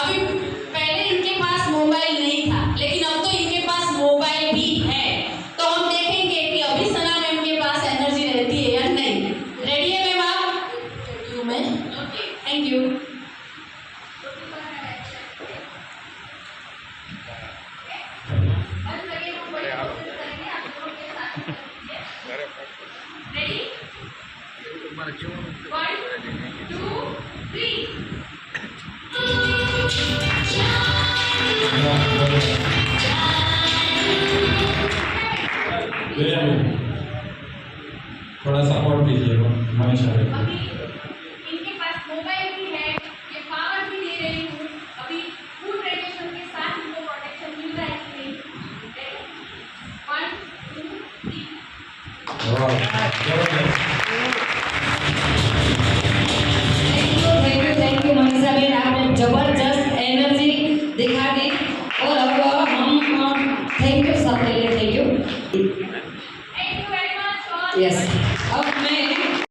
अभी पहले इनके पास मोबाइल नहीं था, लेकिन अब तो इनके पास मोबाइल भी है। तो हम देखेंगे कि अभी सना मैम के पास एनर्जी रहती है या नहीं। रेडी है मैम आप? You ma'am, okay, thank you. थोड़ा सपोर्ट कीजिएगा मनीषा। अभी इनके पास मोबाइल भी है, ये पावर भी दे रही हूँ। अभी फूड रेडिएशन के साथ इनको प्रोटेक्शन मिल रहा है कि नहीं? 1 2 3। थैंक यू मनीषा बेन, आपने जबरदस्त एनर्जी दिखा दी। और अब हम थैंक यू सबके लिए, थैंक यू। यस, अब मैं